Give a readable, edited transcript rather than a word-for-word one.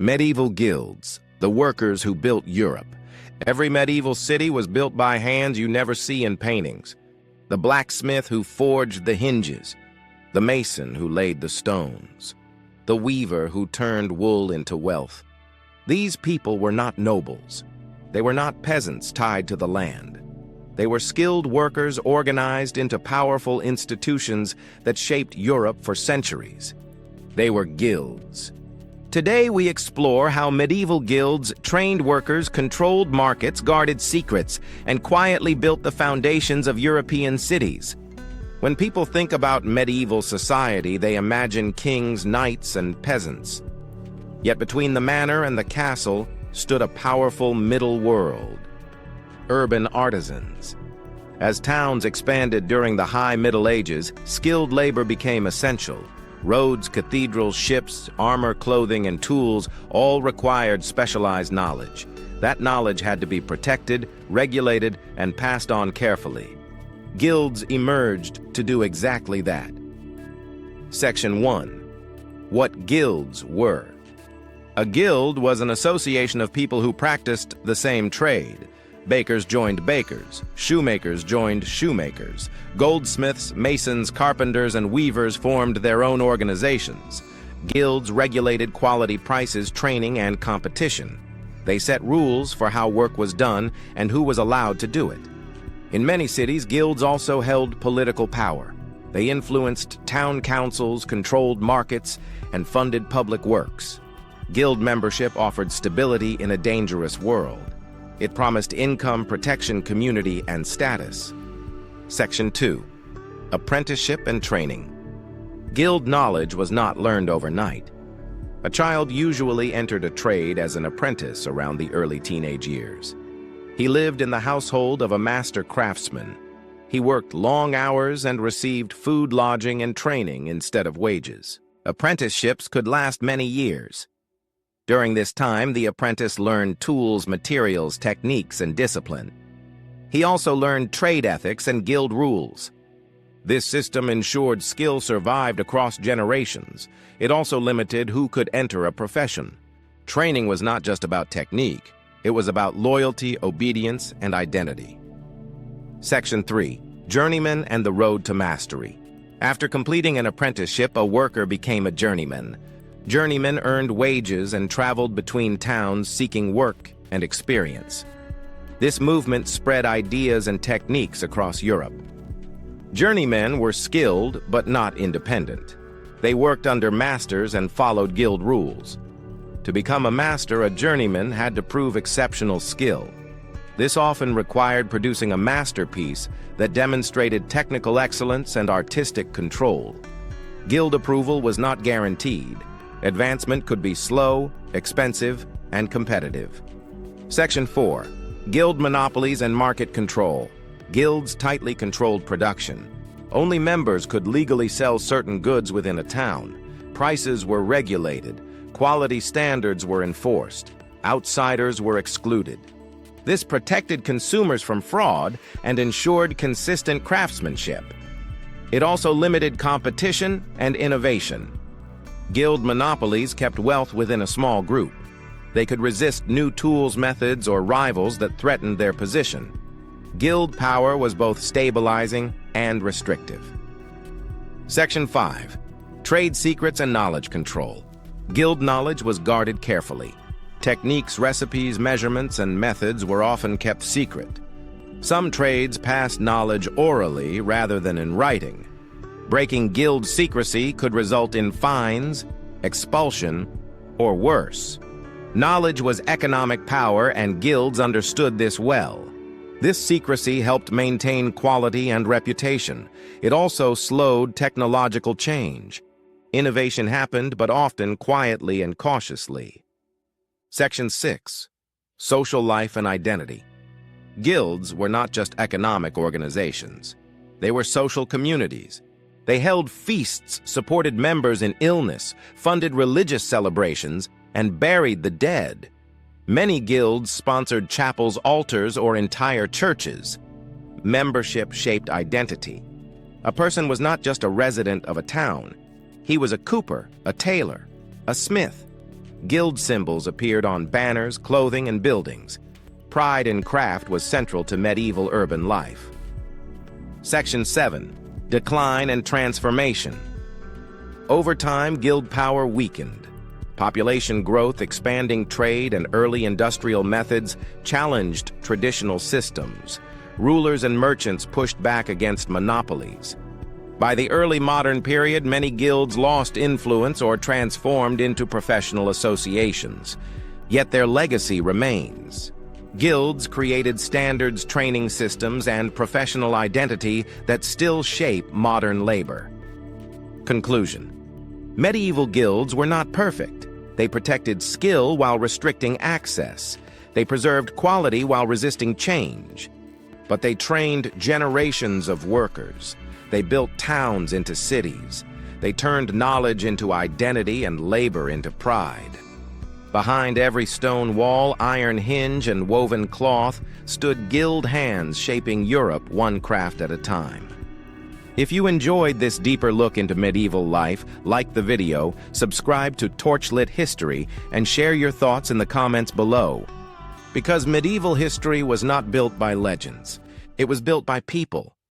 Medieval guilds, the workers who built Europe. Every medieval city was built by hands you never see in paintings. The blacksmith who forged the hinges, the mason who laid the stones, the weaver who turned wool into wealth. These people were not nobles. They were not peasants tied to the land. They were skilled workers organized into powerful institutions that shaped Europe for centuries. They were guilds. Today we explore how medieval guilds trained workers, controlled markets, guarded secrets, and quietly built the foundations of European cities. When people think about medieval society, they imagine kings, knights, and peasants. Yet between the manor and the castle stood a powerful middle world. Urban artisans. As towns expanded during the High Middle Ages, skilled labor became essential. Roads, cathedrals, ships, armor, clothing, and tools all required specialized knowledge. That knowledge had to be protected, regulated, and passed on carefully. Guilds emerged to do exactly that. Section 1. What guilds were. A guild was an association of people who practiced the same trade. Bakers joined bakers, shoemakers joined shoemakers, goldsmiths, masons, carpenters, and weavers formed their own organizations. Guilds regulated quality prices, training, and competition. They set rules for how work was done and who was allowed to do it. In many cities, guilds also held political power. They influenced town councils, controlled markets, and funded public works. Guild membership offered stability in a dangerous world. It promised income, protection, community, and status. Section 2. Apprenticeship and training. Guild knowledge was not learned overnight. A child usually entered a trade as an apprentice around the early teenage years. He lived in the household of a master craftsman. He worked long hours and received food, lodging, and training instead of wages. Apprenticeships could last many years. During this time, the apprentice learned tools, materials, techniques, and discipline. He also learned trade ethics and guild rules. This system ensured skill survived across generations. It also limited who could enter a profession. Training was not just about technique. It was about loyalty, obedience, and identity. Section 3. Journeymen and the road to mastery. After completing an apprenticeship, a worker became a journeyman. Journeymen earned wages and traveled between towns seeking work and experience. This movement spread ideas and techniques across Europe. Journeymen were skilled but not independent. They worked under masters and followed guild rules. To become a master, a journeyman had to prove exceptional skill. This often required producing a masterpiece that demonstrated technical excellence and artistic control. Guild approval was not guaranteed. Advancement could be slow, expensive, and competitive. Section 4. Guild monopolies and market control. Guilds tightly controlled production. Only members could legally sell certain goods within a town. Prices were regulated. Quality standards were enforced. Outsiders were excluded. This protected consumers from fraud and ensured consistent craftsmanship. It also limited competition and innovation. Guild monopolies kept wealth within a small group. They could resist new tools, methods, or rivals that threatened their position. Guild power was both stabilizing and restrictive. Section 5. Trade secrets and knowledge control. Guild knowledge was guarded carefully. Techniques, recipes, measurements, and methods were often kept secret. Some trades passed knowledge orally rather than in writing. Breaking guild secrecy could result in fines, expulsion, or worse. Knowledge was economic power, and guilds understood this well. This secrecy helped maintain quality and reputation. It also slowed technological change. Innovation happened, but often quietly and cautiously. Section 6. Social life and identity. Guilds were not just economic organizations. They were social communities. They held feasts, supported members in illness, funded religious celebrations, and buried the dead. Many guilds sponsored chapels, altars, or entire churches. Membership shaped identity. A person was not just a resident of a town. He was a cooper, a tailor, a smith. Guild symbols appeared on banners, clothing, and buildings. Pride in craft was central to medieval urban life. Section 7. Decline and Transformation. Over time, guild power weakened. Population growth, expanding trade, and early industrial methods challenged traditional systems. Rulers and merchants pushed back against monopolies. By the early modern period, many guilds lost influence or transformed into professional associations. Yet their legacy remains. Guilds created standards, training systems, and professional identity that still shape modern labor. Conclusion. Medieval guilds were not perfect. They protected skill while restricting access. They preserved quality while resisting change. But they trained generations of workers. They built towns into cities. They turned knowledge into identity and labor into pride. Behind every stone wall, iron hinge, and woven cloth stood guild hands shaping Europe one craft at a time. If you enjoyed this deeper look into medieval life, like the video, subscribe to TorchLit History, and share your thoughts in the comments below. Because medieval history was not built by legends. It was built by people,